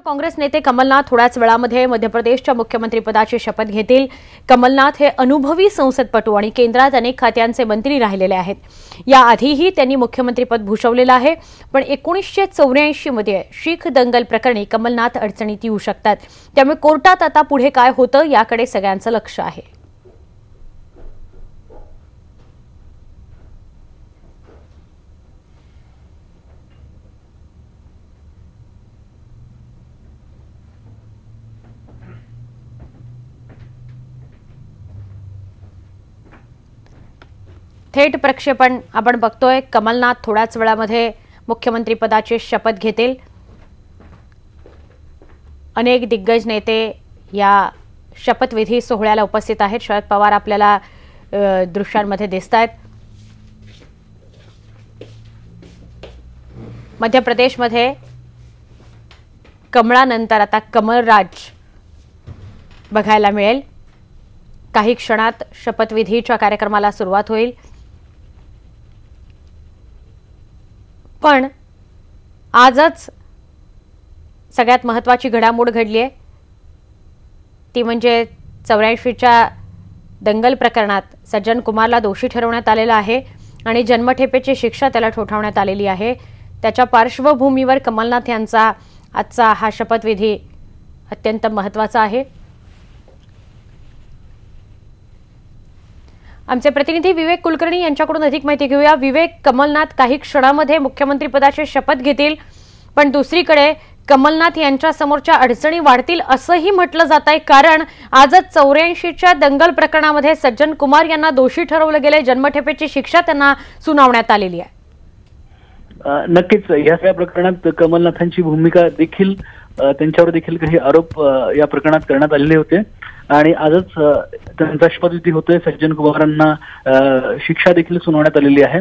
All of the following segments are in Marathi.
काँग्रेस नेते कमलनाथ थोड्याच वेळामध्ये मध्य प्रदेशच्या मुख्यमंत्रीपदाची शपथ घेतील। कमलनाथ हे अनुभवी संसदपटू आणि केंद्रात अनेक खात्यांचे मंत्री राहिलेले आहेत। याआधीही त्यांनी मुख्यमंत्रीपद भूषवलेलं आहे, पण 1984 मध्ये शीख दंगल प्रकरणी कमलनाथ अडचणीत येऊ शकतात। त्यामुळे कोर्टात आता पुढे काय होतं याकडे सगळ्यांचं लक्ष आहे। थेट प्रक्षेपण आपण बघतोय। कमलनाथ थोड्याच वेळामध्ये मुख्यमंत्रीपदाची शपथ घेतील। अनेक दिग्गज नेते या शपथविधी सोहळ्याला उपस्थित आहेत। शरद पवार आपल्याला दृश्यांमध्ये दिसतायत। मध्य प्रदेशमध्ये कमळानंतर आता कमलराज बघायला मिळेल। काही क्षणात शपथविधीच्या कार्यक्रमाला सुरुवात होईल। पण आजच सगळ्यात महत्त्वाची घडामोड घडली आहे, ती म्हणजे 84च्या दंगल प्रकरणात सज्जन कुमारला दोषी ठरवण्यात आलेला आहे आणि जन्मठेपेची शिक्षा त्याला ठोठावण्यात आलेली आहे। त्याच्या पार्श्वभूमीवर कमलनाथ यांचा आजचा हा शपथविधी अत्यंत महत्त्वाचा आहे। आमचे प्रतिनिधी विवेक कुलकर्णी यांच्याकडून अधिक माहिती घेऊया। विवेक, कमलनाथ काही क्षणामध्ये मुख्यमंत्रीपदाची शपथ घेतील, पण दुसरीकडे कमलनाथ यांच्या समोरच्या अडचणी वाढतील असंही म्हटलं जात आहे, कारण आजच 84च्या दंगल प्रकरणामध्ये सज्जन कुमार यांना दोषी ठरवलं गेले। जन्मठेपेची शिक्षा त्यांना सुनावण्यात आलेली आहे। नक्कीच या सगळ्या प्रकरणात कमलनाथांची भूमिका देखील, त्यांच्यावर देखील काही आरोप या प्रकरणात करण्यात आलेले होते आणि आजच त्यांचा शपथविधी होतोय। सज्जन कुमारांना शिक्षा देखील सुनावण्यात आलेली आहे।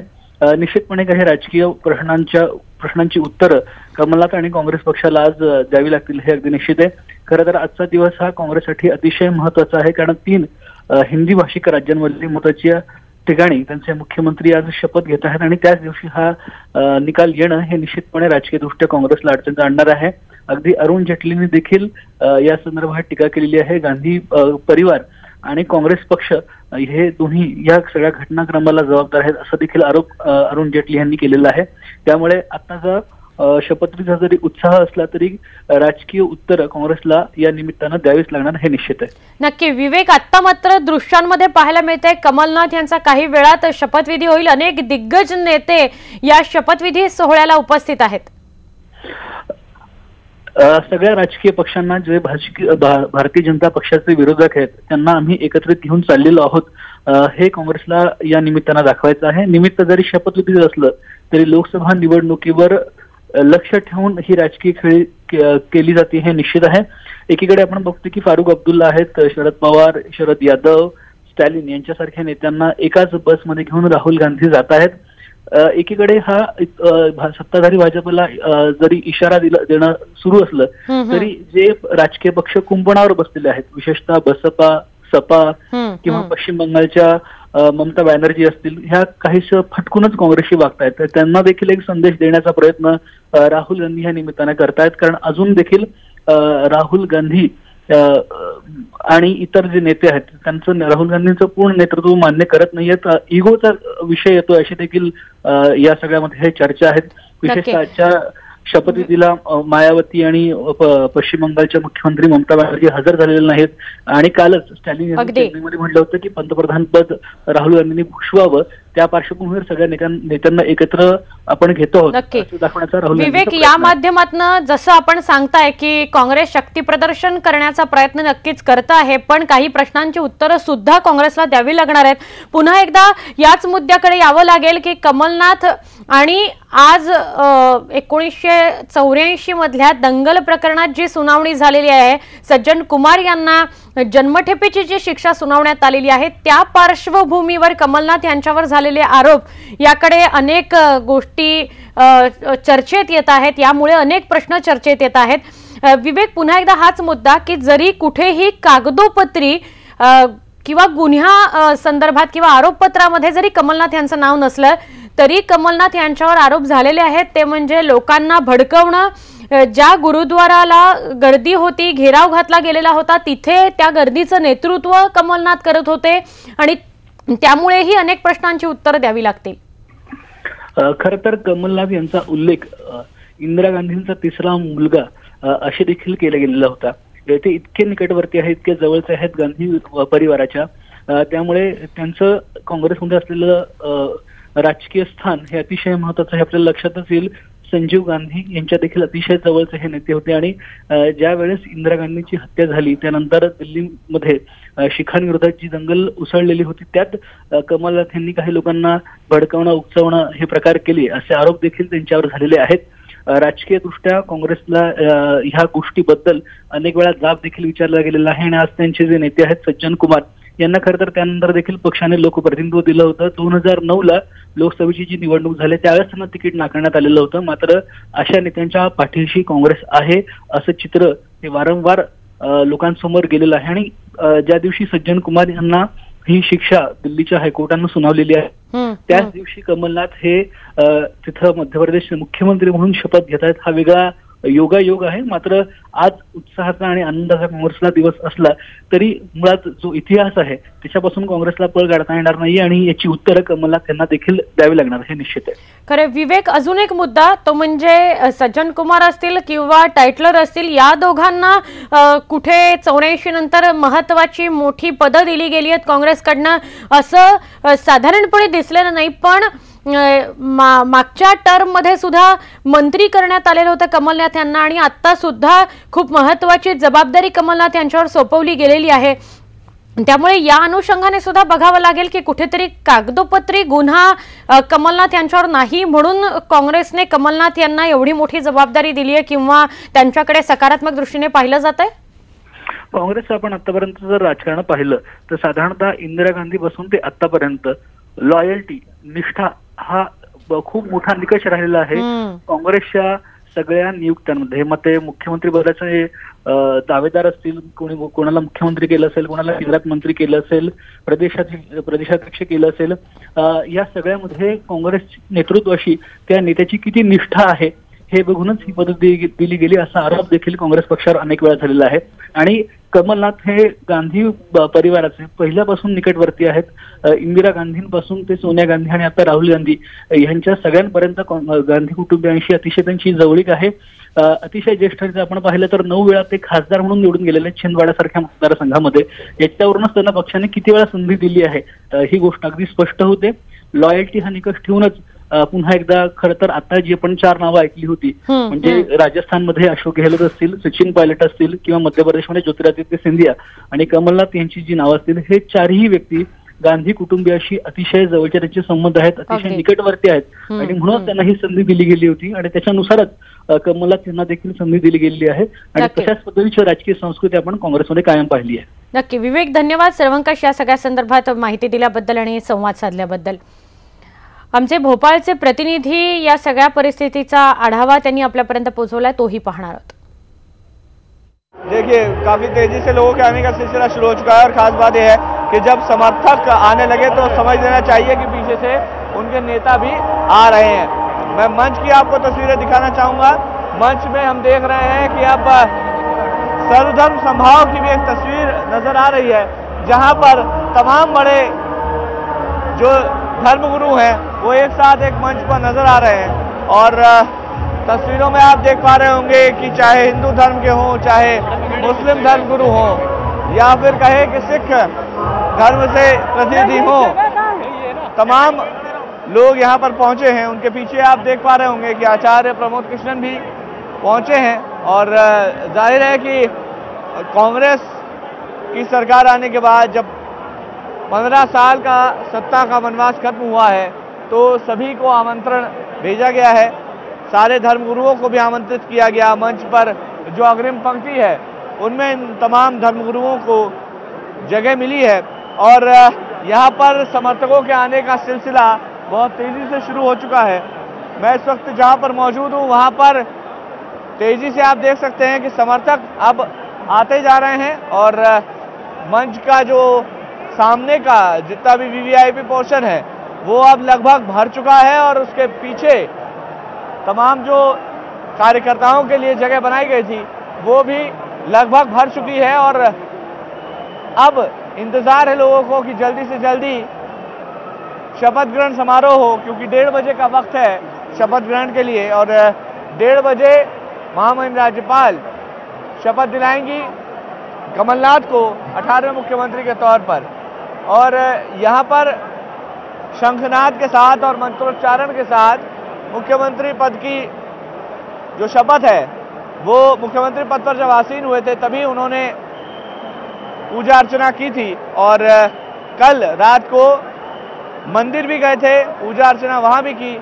निश्चितपणे काही राजकीय प्रश्नांची उत्तरं कमलनाथ आणि काँग्रेस पक्षाला आज द्यावी लागतील हे अगदी निश्चित आहे। खरं तर आजचा दिवस हा काँग्रेससाठी अतिशय महत्त्वाचा आहे, कारण 3 हिंदी भाषिक राज्यांमधली महत्त्वाच्या ठिकाणी त्यांचे मुख्यमंत्री आज शपथ घेत आहेत आणि त्याच दिवशी हा निकाल येणं हे निश्चितपणे राजकीयदृष्ट्या काँग्रेसला अडचणीत आणणार आहे। अगदी अरुण जेटलींनी देखील या संदर्भात टीका केलेली आहे। गांधी परिवार आणि काँग्रेस पक्ष हे दोन्ही या सगळ्या घटनाक्रमाला जबाबदार आहेत असा देखील आरोप अरुण जेटली यांनी केलेला आहे। त्यामुळे आताचा शपथविधीचा जरी उत्साह असला तरी राजकीय उत्तर काँग्रेसला या निमित्तानं द्यावीच लागणार हे निश्चित आहे। नक्की विवेक, आता मात्र दृश्यांमध्ये पाहायला मिळते कमलनाथ यांचा काही वेळात शपथविधी होईल। अनेक दिग्गज नेते या शपथविधी सोहळ्याला उपस्थित आहेत। सगळ्या राजकीय पक्षांना जे भारतीय जनता पक्षाचे विरोधक आहेत त्यांना आम्ही एकत्रित घेऊन चाललेलो आहोत हे काँग्रेसला या निमित्तानं दाखवायचं आहे। निमित्त जरी शपथविधी असलं तरी लोकसभा निवडणुकीवर लक्ष ठेवून ही राजकीय खेळी केली जाते हे निश्चित आहे। एकीकडे आपण बघतो की फारुख अब्दुल्ला आहेत, शरद पवार, शरद यादव, स्टॅलिन यांच्यासारख्या नेत्यांना एकाच बसमध्ये घेऊन राहुल गांधी जात आहेत। एकीकडे हा सत्ताधारी भाजपला जरी इशारा देणं सुरू असलं तरी जे राजकीय पक्ष कुंपणावर बसलेले आहेत, विशेषतः बसपा, सपा किंवा पश्चिम बंगालच्या ममता बॅनर्जी असतील, ह्या काहीसं फटकूनच काँग्रेसशी वागतायत। त्यांना देखील एक संदेश देण्याचा प्रयत्न राहुल गांधी ह्या निमित्ताने करतायत, कारण अजून देखील राहुल गांधी आणि इतर जे नेते आहेत त्यांचं राहुल गांधींचं पूर्ण नेतृत्व मान्य करत नाहीयेत। इगोचा विषय येतो अशी देखील या सगळ्यामध्ये चर्चा आहेत। विशेषतः आजच्या शपथविधीला मायावती आणि पश्चिम बंगालच्या मुख्यमंत्री ममता बॅनर्जी हजर झालेले नाहीत आणि कालच स्टॅलिन यांनी चेन्नईमध्ये म्हटलं होतं की पंतप्रधान पद राहुल गांधींनी भूषवावं। त्या पार्श्वभूमीवर सगळ्या नेत्यांना एकत्र आपण घेतो आहोत असं दाखवण्याचा राहुल विवेक, या माध्यमातून जसं आपण सांगताय की काँग्रेस शक्ती प्रदर्शन करण्याचा प्रयत्न नक्कीच करत आहे, पण काही प्रश्नांची उत्तरं सुद्धा काँग्रेसला द्यावी लागणार आहेत। पुन्हा एकदा याच मुद्द्याकडे यावं लागेल की कमलनाथ आणि आज 1984 मधल्या दंगल प्रकरणात जी सुनावणी झालेली आहे, सज्जन कुमार यांना जन्मठेपेची जी शिक्षा सुनावण्यात आलेली आहे, त्या पार्श्वभूमीवर कमलनाथ यांच्यावर झालेले आरोप याकडे अनेक गोष्टी चर्चेत येत आहेत। यामुळे अनेक प्रश्न चर्चेत येत आहेत। विवेक, पुन्हा एकदा हाच मुद्दा की जरी कुठेही कागदोपत्री किंवा गुन्ह्या संदर्भात किंवा आरोपपत्रामध्ये जरी कमलनाथ यांचं नाव नसलं तरी कमलनाथ यांच्यावर आरोप झालेले आहेत, ते म्हणजे लोकांना भडकवणं ज्या गुरुद्वाराला गर्दी होती, घेराव घातला गेलेला होता, तिथे त्या गर्दीचं नेतृत्व कमलनाथ करत होते आणि त्यामुळेही अनेक प्रश्नांची उत्तरं द्यावी लागतील. खरं तर कमलनाथ यांचा उल्लेख इंदिरा गांधींचा तिसरा मुलगा असे देखील केला गेलेला होता. ते इतके निकटवर्ती आहेत, इतके जवळचे आहेत गांधी परिवाराच्या, त्यामुळे त्यांचं काँग्रेसमध्ये असलेलं राजकीय स्थान हे अतिशय महत्वाचं आहे. आपल्याला लक्षातच येईल, संजीव गांधी यांच्या देखील अतिशय जवळचे हे नेते होते आणि ज्या वेळेस इंदिरा गांधींची हत्या झाली त्यानंतर दिल्लीमध्ये शिखांविरोधात जी दंगल उसळलेली होती त्यात कमलनाथ यांनी काही लोकांना भडकवणं, उकसवणं हे प्रकार केले असे आरोप देखील त्यांच्यावर झालेले आहेत. राजकीय दृष्ट्या काँग्रेसला ह्या गोष्टीबद्दल अनेक वेळा जाब देखील विचारला गेलेला आहे आणि आज त्यांचे जे नेते आहेत सज्जन कुमार यांना खरं तर त्यानंतर देखील पक्षाने लोकप्रतिनिधित्व दिलं होतं. 2009ला लोकसभेची जी निवडणूक झाली त्यावेळेस त्यांना तिकीट नाकारण्यात आलेलं होतं. मात्र अशा नेत्यांच्या पाठीशी काँग्रेस आहे असं चित्र हे वारंवार लोकांसमोर गेलेलं आहे आणि ज्या दिवशी सज्जन कुमार यांना ही शिक्षा दिल्लीच्या हायकोर्टानं सुनावलेली आहे त्याच दिवशी कमलनाथ हे तिथं मध्य प्रदेश मुख्यमंत्री म्हणून शपथ घेत आहेत. हा वेगळा योगायोग आहे. मात्र आज उत्साहाचा आणि आनंदाचा काँग्रेसला दिवस असला तरी मुळात जो इतिहास आहे त्याच्यापासून काँग्रेसला पळ काढता येणार नाही आणि याची उत्तरं कमलनाथ यांना देखील द्यावी लागणार हे निश्चित आहे. खरं विवेक, अजून एक मुद्दा तो म्हणजे सज्जन कुमार असतील किंवा टायटलर असतील, या दोघांना कुठे 84 नंतर महत्वाची मोठी पदं दिली गेली आहेत काँग्रेसकडनं असं साधारणपणे दिसलेलं नाही, पण मागच्या टर्म मध्ये सुद्धा मंत्री करण्यात आलेलं होतं कमलनाथ यांना आणि आता सुद्धा खूप महत्वाची जबाबदारी कमलनाथ यांच्यावर सोपवली गेलेली आहे. त्यामुळे या अनुषंगाने सुद्धा बघावं लागेल की कुठेतरी कागदोपत्री गुन्हा कमलनाथ यांच्यावर नाही म्हणून काँग्रेसने कमलनाथ यांना एवढी मोठी जबाबदारी दिली आहे किंवा त्यांच्याकडे सकारात्मक दृष्टीने पाहिलं जात आहे. काँग्रेस आपण आतापर्यंत जर राजकारण पाहिलं तर साधारणतः इंदिरा गांधी पासून ते आतापर्यंत लॉयल्टी, निष्ठा हा खूप मोठा निकष राहिलेला आहे काँग्रेसच्या सगळ्या नियुक्त्यांमध्ये. मग ते मुख्यमंत्री पदाचे दावेदार असतील, कोणाला मुख्यमंत्री केलं असेल, कोणाला केंद्रात मंत्री केलं असेल, प्रदेशाध्यक्ष केलं असेल, या सगळ्यामध्ये काँग्रेस नेतृत्वाशी त्या नेत्याची किती निष्ठा आहे हे बघूनच ही पदं दिली गेली असा आरोप देखील काँग्रेस पक्षावर अनेक वेळा झालेला आहे. आणि कमलनाथ हे गांधी परिवाराचे पहिल्यापासून निकटवर्ती आहेत. इंदिरा गांधींपासून ते सोनिया गांधी आणि आता राहुल गांधी यांच्या सगळ्यांपर्यंत गांधी कुटुंबियांशी अतिशय त्यांची जवळीक आहे. अतिशय ज्येष्ठ आपण पाहिलं तर 9 वेळा ते खासदार म्हणून निवडून गेलेले छिंदवाडासारख्या मतदारसंघामध्ये. याच्यावरूनच त्यांना पक्षाने किती वेळा संधी दिली आहे ही गोष्ट अगदी स्पष्ट होते. लॉयल्टी हा निकष ठेवूनच पुन्हा एकदा खरं तर आता जी आपण 4 नावं ऐकली होती म्हणजे राजस्थानमध्ये अशोक गेहलोत असतील, सचिन पायलट असतील किंवा मध्य प्रदेशमध्ये ज्योतिरादित्य सिंधिया आणि कमलनाथ यांची जी नावं असतील, हे 4ही व्यक्ती गांधी कुटुंबियाशी अतिशय जवळचे त्यांचे संबंध आहेत, अतिशय निकटवर्ती आहेत आणि म्हणून त्यांना ही संधी दिली गेली होती आणि त्याच्यानुसारच कमलनाथ यांना देखील संधी दिली गेलेली आहे आणि तशाच पद्धतीची राजकीय संस्कृती आपण काँग्रेसमध्ये कायम पाहिली आहे. नक्की विवेक, धन्यवाद सर्वंकष या सगळ्या संदर्भात माहिती दिल्याबद्दल आणि संवाद साधल्याबद्दल. आमचे भोपाळचे प्रतिनिधी या सगळ्या परिस्थितीचा आढावा त्यांनी आपल्यापर्यंत पोहोचवलाय, तोही पाहणार आहोत. देखिए, काफी तेजी से लोगों के आने का सिलसिला शुरू हो चुका है और खास बात यह है कि जब समर्थक आने लगे तो समझ लेना चाहिए कि पीछे से उनके नेता भी आ रहे हैं. मैं मंच की आपको तस्वीरें दिखाना चाहूंगा. मंच में हम देख रहे हैं कि अब सर्वधर्म समभाव की भी एक तस्वीर नजर आ रही है जहां पर तमाम बड़े जो धर्मगुरु हैं वो एक साथ एक मंच पर नजर आ रहे हैं और तस्वीरों में आप देख पा रहे होंगे कि चाहे हिंदू धर्म के हों, चाहे मुस्लिम धर्मगुरु हों या फिर कहे कि सिख धर्म से प्रतिनिधि हों, तमाम लोग यहाँ पर पहुंचे हैं. उनके पीछे आप देख पा रहे होंगे कि आचार्य प्रमोद कृष्णन भी पहुंचे हैं और जाहिर है कि कांग्रेस की सरकार आने के बाद जब 15 साल का सत्ता का वनवास खत्म हुआ है तो सभी को आमंत्रण भेजा गया है. सारे धर्मगुरुओं को भी आमंत्रित किया गया. मंच पर जो अग्रिम पंक्ति है उनमें इन तमाम धर्मगुरुओं को जगह मिली है और यहाँ पर समर्थकों के आने का सिलसिला बहुत तेजी से शुरू हो चुका है. मैं इस वक्त जहाँ पर मौजूद हूँ वहाँ पर तेजी से आप देख सकते हैं कि समर्थक अब आते जा रहे हैं और मंच का जो सामने का जितना भी वीवीआईपी पोर्शन है वो अब लगभग भर चुका है और उसके पीछे तमाम जो कार्यकर्ताओं के लिए जगह बनाई गई थी वो भी लगभग भर चुकी है और अब इंतजार है लोगों को कि जल्दी से जल्दी शपथ ग्रहण समारोह हो, क्योंकि 1:30 बजे का वक्त है शपथ ग्रहण के लिए और 1:30 बजे महामहिम राज्यपाल शपथ दिलाएंगी कमलनाथ को 18वें मुख्यमंत्री के तौर पर। और यहाँ पर शंखनाद के साथ और मंत्रोच्चारण के साथ मुख्यमंत्री पद की जो शपथ है वो मुख्यमंत्री पद पर जब आसीन हुए थे तभी उन्होंने पूजा अर्चना की थी और कल रात को मंदिर भी गए थे, पूजा अर्चना वहाँ भी की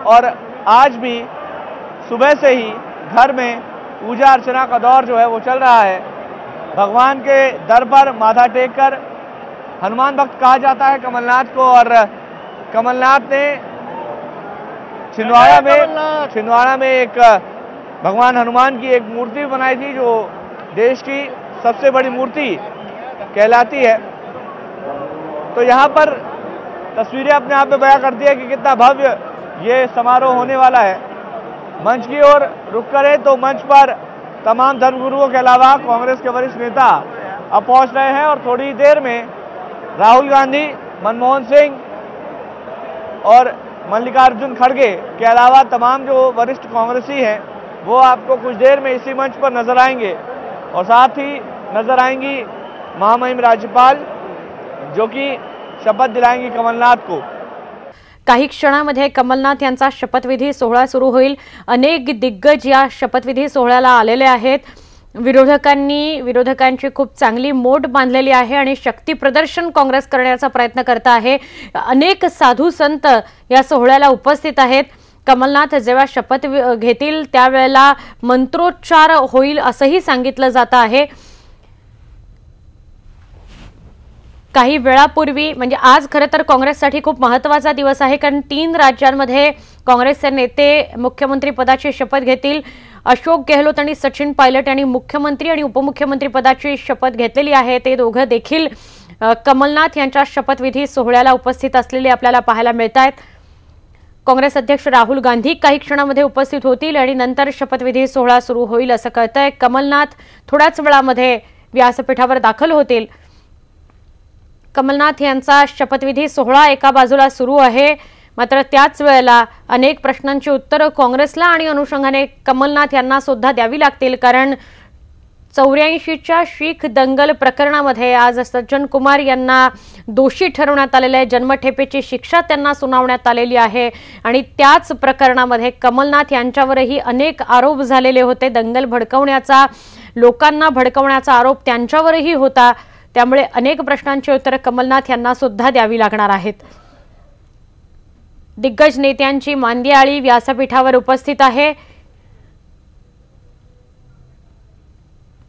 और आज भी सुबह से ही घर में पूजा अर्चना का दौर जो है वो चल रहा है। भगवान के दर पर माथा टेक कर, हनुमान भक्त कहा जाता है कमलनाथ को और कमलनाथ ने छिंदवाड़ा में एक भगवान हनुमान की एक मूर्ति बनाई थी जो देश की सबसे बड़ी मूर्ति कहलाती है। तो यहाँ पर तस्वीरें अपने आप में बयां करती है कि कितना भव्य ये समारोह होने वाला है। मंच की ओर रुक करे तो मंच पर तमाम धर्मगुरुओं के अलावा कांग्रेस के वरिष्ठ नेता अब पहुंच रहे हैं और थोड़ी देर में राहुल गांधी, मनमोहन सिंह और मल्लिकार्जुन खड़गे के अलावा तमाम जो वरिष्ठ कांग्रेसी हैं वो आपको कुछ देर में इसी मंच पर नजर आएंगे और साथ ही नजर आएंगी महामहिम राज्यपाल जो कि शपथ दिलाएंगी कमलनाथ को। काही क्षणामध्ये कमलनाथ यांचा शपथविधी सोहळा सुरू होईल। अनेक दिग्गज या शपथविधी सोहळ्याला आलेले आहेत। विरोधकांची खूप चांगली मोठ बांधलेली आहे आणि शक्ती प्रदर्शन काँग्रेस करण्याचा प्रयत्न करत आहे। अनेक साधू संत या सोहळ्याला उपस्थित आहेत। कमलनाथ जेव्हा शपथ घेतील त्यावेळेला मंत्रोच्चार होईल असंही सांगितलं जात आहे। काही वेळापूर्वी म्हणजे आज खरं तर काँग्रेससाठी खूप महत्त्वाचा दिवस आहे, कारण 3 राज्यांमध्ये काँग्रेसचे नेते मुख्यमंत्री पदाची शपथ घेतील। अशोक गेहलोत आणि सचिन पायलट यांनी मुख्यमंत्री आणि उपमुख्यमंत्री पदाची शपथ घेतलेली आहे। ते दोघं देखील कमलनाथ यांच्या शपथविधी सोहळ्याला उपस्थित असलेले आपल्याला पाहायला मिळतात। काँग्रेस अध्यक्ष राहुल गांधी काही क्षणामध्ये उपस्थित होतील आणि नंतर शपथविधी सोहळा सुरू होईल असं कळतंय। कमलनाथ थोड्याच वेळामध्ये व्यासपीठावर दाखल होतील। कमलनाथ यांचा शपथविधी सोहळा एका बाजूला सुरू आहे, मात्र त्याच वेळेला अनेक प्रश्नांची उत्तरं काँग्रेसला आणि अनुषंगाने कमलनाथ यांना सुद्धा द्यावी लागतील, कारण 84च्या शीख दंगल प्रकरणामध्ये आज सज्जन कुमार यांना दोषी ठरवण्यात आलेले आहे। जन्मठेपेची शिक्षा त्यांना सुनावण्यात आलेली आहे आणि त्याच प्रकरणामध्ये कमलनाथ यांच्यावरही अनेक आरोप झालेले होते। दंगल भडकवण्याचा, लोकांना भडकवण्याचा आरोप त्यांच्यावरही होता। त्यामुळे अनेक प्रश्नांची उत्तरे कमलनाथ यांना सुद्धा द्यावी लागणार आहेत। दिग्गज नेत्यांची मांदियाळी व्यासपीठावर उपस्थित आहे।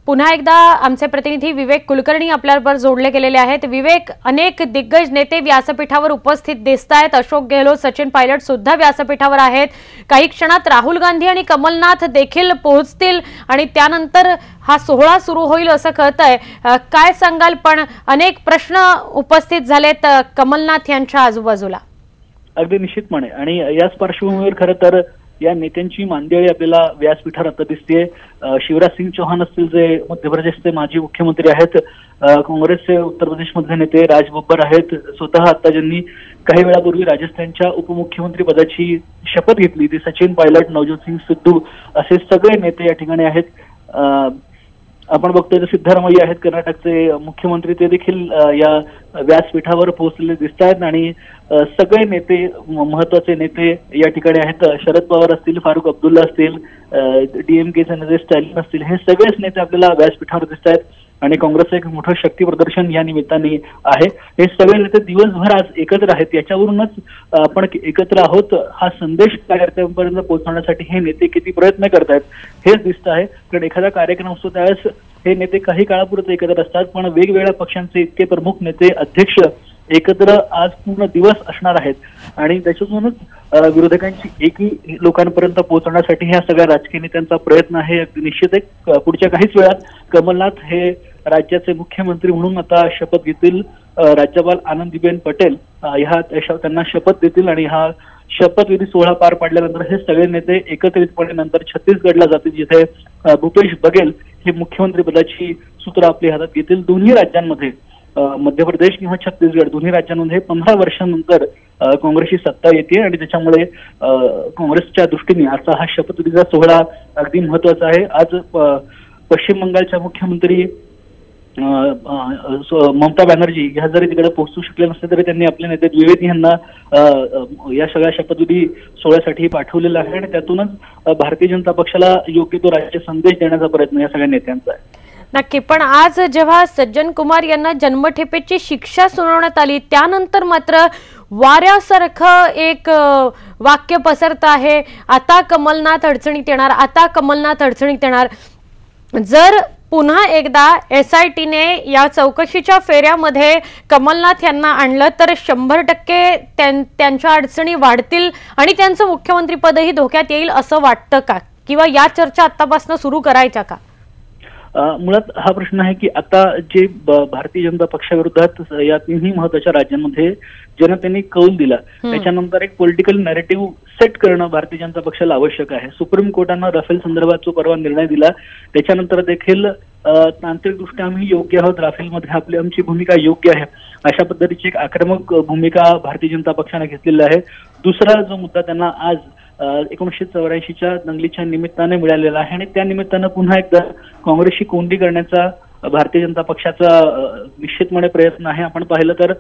पुन्हा एकदा आमचे प्रतिनिधी विवेक कुलकर्णी आपल्याबरोबर जोडले गेलेले आहेत। विवेक, अनेक दिग्गज नेते व्यासपीठावर उपस्थित दिसतायत। अशोक गेहलोत, सचिन पायलट सुद्धा व्यासपीठावर आहेत। काही क्षणात राहुल गांधी आणि कमलनाथ देखील पोहोचतील आणि त्यानंतर हा सोहळा सुरू होईल असं कळतंय। काय सांगाल? पण अनेक प्रश्न उपस्थित झालेत कमलनाथ यांच्या आजूबाजूला। अगदी निश्चितपणे, आणि याच पार्श्वभूमीवर खरं तर या नेत्यांची मांदियाळी आपल्याला व्यासपीठावर आता दिसतेय। शिवराज सिंग चौहान असतील जे मध्य प्रदेशचे माजी मुख्यमंत्री आहेत, काँग्रेसचे उत्तर प्रदेशमधले नेते राज बब्बर आहेत, स्वतः आता ज्यांनी काही वेळापूर्वी राजस्थानच्या उपमुख्यमंत्री पदाची शपथ घेतली ती सचिन पायलट, नवज्योत सिंग सिद्धू असे सगळे नेते या ठिकाणी आहेत। आपण बघतोय सिद्धरामय्या आहेत कर्नाटकचे मुख्यमंत्री, ते देखील या व्यासपीठावर पोहोचलेले दिसत आहेत आणि सगळे नेते, महत्वाचे नेते या ठिकाणी आहेत। शरद पवार असतील, फारुख अब्दुल्ला असतील, डीएमकेचे नेते स्टॅलिन असतील, हे सगळेच नेते आपल्याला व्यासपीठावर दिसत आहेत आणि काँग्रेसचं एक मोठं शक्ती प्रदर्शन या निमित्ताने आहे। हे सगळे नेते दिवसभर आज एकत्र आहेत, याच्यावरूनच आपण एकत्र आहोत हा संदेश कार्यकर्त्यांपर्यंत पोहोचवण्यासाठी हे नेते किती प्रयत्न करतायत हेच दिसत आहे। कारण एखादा कार्यक्रम असतो त्यावेळेस हे नेते काही काळापुरते एकत्र असतात, पण वेगवेगळ्या पक्षांचे इतके प्रमुख नेते, अध्यक्ष एकत्र आज पूर्ण दिवस असणार आहेत आणि त्याच्यातूनच विरोधकांची एकी लोकांपर्यंत पोहोचवण्यासाठी ह्या सगळ्या राजकीय नेत्यांचा प्रयत्न आहे। निश्चित एक पुढच्या काहीच वेळात कमलनाथ हे राज्याचे मुख्यमंत्री म्हणून आता शपथ घेतील। राज्यपाल आनंदीबेन पटेल ह्या त्यांना शपथ देतील आणि हा शपथविधी सोहळा पार पाडल्यानंतर हे सगळे नेते एकत्रितपणे नंतर छत्तीसगडला जातील, जिथे भूपेश बघेल हे मुख्यमंत्री पदाची सूत्र आपल्या हातात घेतील. दोन्ही राज्यांमध्ये मध्य प्रदेश किंवा छत्तीसगड दोन्ही राज्यांमध्ये 15 वर्षांनंतर काँग्रेसची सत्ता येते आणि त्याच्यामुळे काँग्रेसच्या दृष्टीने आजचा हा शपथविधीचा सोहळा अगदी महत्वाचा आहे. आज पश्चिम बंगालच्या मुख्यमंत्री ममता बॅनर्जी ह्या जरी तिकडे पोहोचू शकले नसते तरी त्यांनी आपले नेते द्विवेदी यांना या सगळ्या शपथविधी सोहळ्यासाठी पाठवलेला आहे आणि त्यातूनच भारतीय जनता पक्षाला योग्य तो राज्य संदेश देण्याचा प्रयत्न या सगळ्या नेत्यांचा आहे. नक्की. पण आज जेव्हा सज्जन कुमार यांना जन्मठेपेची शिक्षा सुनावण्यात आली त्यानंतर मात्र वाऱ्यासारखं एक वाक्य पसरत आहे, आता कमलनाथ अडचणीत येणार, आता कमलनाथ अडचणीत येणार. जर पुन्हा एकदा SITने या चौकशीच्या फेऱ्यामध्ये कमलनाथ यांना आणलं तर 100% त्यांच्या अडचणी वाढतील आणि त्यांचं मुख्यमंत्रीपदही धोक्यात येईल असं वाटतं का, किंवा या चर्चा आतापासून सुरू करायच्या का? मुळात हा प्रश्न आहे की आता जे भारतीय जनता पक्षाविरोधात या तिन्ही महत्वाच्या राज्यांमध्ये जनतेने कौल दिला त्याच्यानंतर एक पॉलिटिकल नॅरेटिव्ह सेट करणं भारतीय जनता पक्षाला आवश्यक आहे. सुप्रीम कोर्टानं राफेल संदर्भात जो परवा निर्णय दिला त्याच्यानंतर देखील तांत्रिकदृष्ट्या आम्ही योग्य आहोत, राफेलमध्ये आमची भूमिका योग्य आहे अशा पद्धतीची एक आक्रमक भूमिका भारतीय जनता पक्षाने घेतलेली आहे. दुसरा जो मुद्दा त्यांना आज 1984च्या दंगलीच्या निमित्ताने मिळालेला आहे आणि त्या निमित्तानं पुन्हा एकदा काँग्रेसशी कोंडी करण्याचा भारतीय जनता पक्षाचा निश्चितपणे प्रयत्न आहे. आपण पाहिलं तर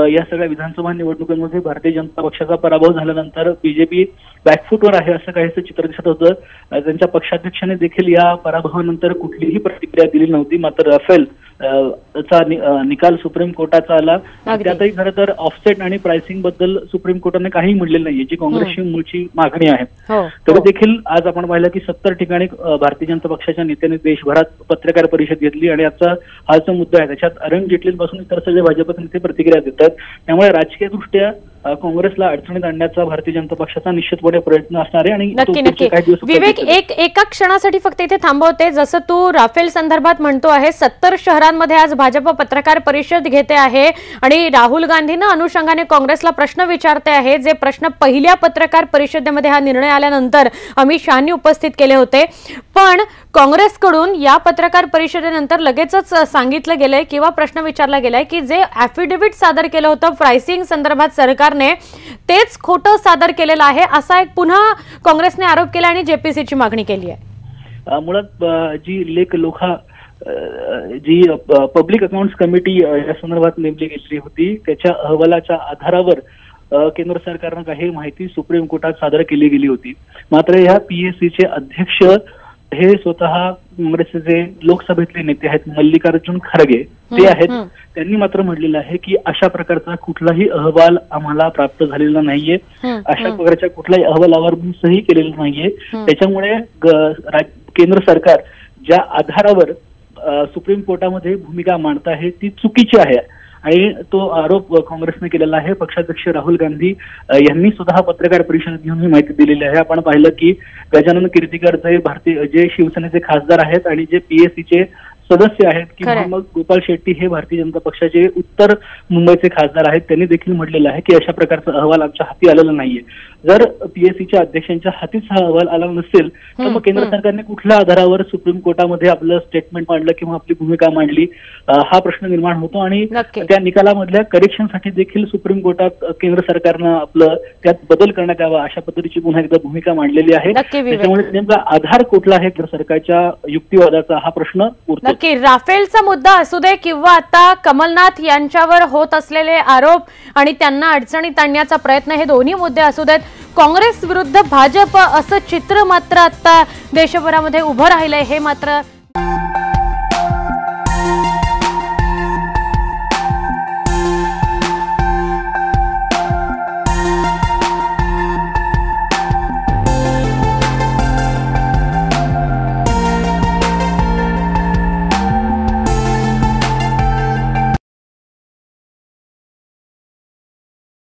या सगळ्या विधानसभा निवडणुकांमध्ये भारतीय जनता पक्षाचा पराभव झाल्यानंतर बीजेपी बॅकफूटवर आहे असं काहीसं चित्र दिसत होतं. त्यांच्या पक्षाध्यक्षाने देखील या पराभवानंतर कुठलीही प्रतिक्रिया दिली नव्हती. मात्र राफेल चा निकाल सुप्रीम कोर्टाचा आला, त्यातही खरं तर ऑफसेट आणि प्राइसिंग बद्दल सुप्रीम कोर्टाने काही म्हणलेलं नाहीये, जी काँग्रेसची मूळची मागणी आहे. तरी देखील आज आपण पाहिलं की 70 ठिकाणी भारतीय जनता पक्षाच्या नेत्यांनी देशभरात पत्रकार परिषद घेतली आणि आजचा हा जो मुद्दा आहे त्याच्यात अरुण जेटलींपासून इतर सगळे भाजपचे नेते प्रतिक्रिया देतात. त्यामुळे राजकीय दृष्ट्या काँग्रेसला अडचणीत आणण्याचा भारतीय जनता पक्षाचा निश्चितपणे प्रयत्न असणार आहे. आणि नक्की विवेक, एका क्षणासाठी फक्त इथे थांबवते. जसं तू राफेल संदर्भात म्हणतो आहे, 70 शहरांमध्ये आज भाजप पत्रकार परिषद घेते आहे आणि राहुल गांधींना अनुषंगाने काँग्रेसला प्रश्न विचारते आहे, जे प्रश्न पहिल्या पत्रकार परिषदेमध्ये हा निर्णय आल्यानंतर अमित शहानी उपस्थित केले होते. पण काँग्रेसकडून या पत्रकार परिषदेनंतर लगेचच सांगितलं गेलंय किंवा प्रश्न विचारला गेलाय की जे ॲफिडेव्हिट सादर केलं होतं प्राइसिंग संदर्भात सरकारने तेच खोटं सादर केलेलं आहे असा एक पुन्हा काँग्रेसने आरोप केला आणि JPCची मागणी केली आहे. मुळात जी लेख लोखा जी पब्लिक अकाउंट्स कमिटी या संदर्भात नेमली गेलेली होती त्याच्या अहवालाच्या आधारावर केंद्र सरकारनं काही माहिती सुप्रीम कोर्टात सादर केली गेली होती. मात्र ह्या PSCचे अध्यक्ष हे स्वतः काँग्रेसचे जे लोकसभेतले नेते आहेत मल्लिकार्जुन खरगे ते आहेत. त्यांनी मात्र म्हटलेलं आहे की अशा प्रकारचा कुठलाही अहवाल आम्हाला प्राप्त झालेला नाहीये, अशा प्रकारच्या कुठल्याही अहवालावर मी सही केलेली नाहीये. त्याच्यामुळे केंद्र सरकार ज्या आधारावर सुप्रीम कोर्टामध्ये भूमिका मांडत आहे ती चुकीची आहे आणि तो आरोप काँग्रेसने केलेला आहे. पक्षाध्यक्ष राहुल गांधी यांनी स्वतः पत्रकार परिषद घेऊन ही माहिती दिलेली आहे. आपण पाहिलं की गजानन कीर्तिकर जे शिवसेनेचे खासदार आहेत आणि जे PSCचे सदस्य आहेत किंवा मग गोपाल शेट्टी हे भारतीय जनता पक्षाचे उत्तर मुंबईचे खासदार आहेत, त्यांनी देखील म्हटलेलं आहे की अशा प्रकारचा अहवाल आमच्या हाती आलेला नाहीये. जर PSCच्या अध्यक्षांच्या हातीच हा अहवाल आला नसेल तर मग केंद्र सरकारने कुठल्या आधारावर सुप्रीम कोर्टामध्ये आपलं स्टेटमेंट मांडलं किंवा आपली भूमिका मांडली हा प्रश्न निर्माण होतो. आणि त्या निकालामधल्या करेक्शनसाठी देखील सुप्रीम कोर्टात केंद्र सरकारनं आपलं त्यात बदल करण्यात यावा अशा पद्धतीची पुन्हा एकदा भूमिका मांडलेली आहे. त्याच्यामुळे नेमका आधार कुठला आहे केंद्र सरकारच्या युक्तिवादाचा हा प्रश्न उरतो. की राफेलचा मुद्दा असू दे किंवा आता कमलनाथ यांच्यावर होत असलेले आरोप आणि त्यांना अडचणीत आणण्याचा प्रयत्न, हे दोन्ही मुद्दे असू देत, काँग्रेस विरुद्ध भाजप असं चित्र मात्र आता देशभरामध्ये उभं राहिलंय हे मात्र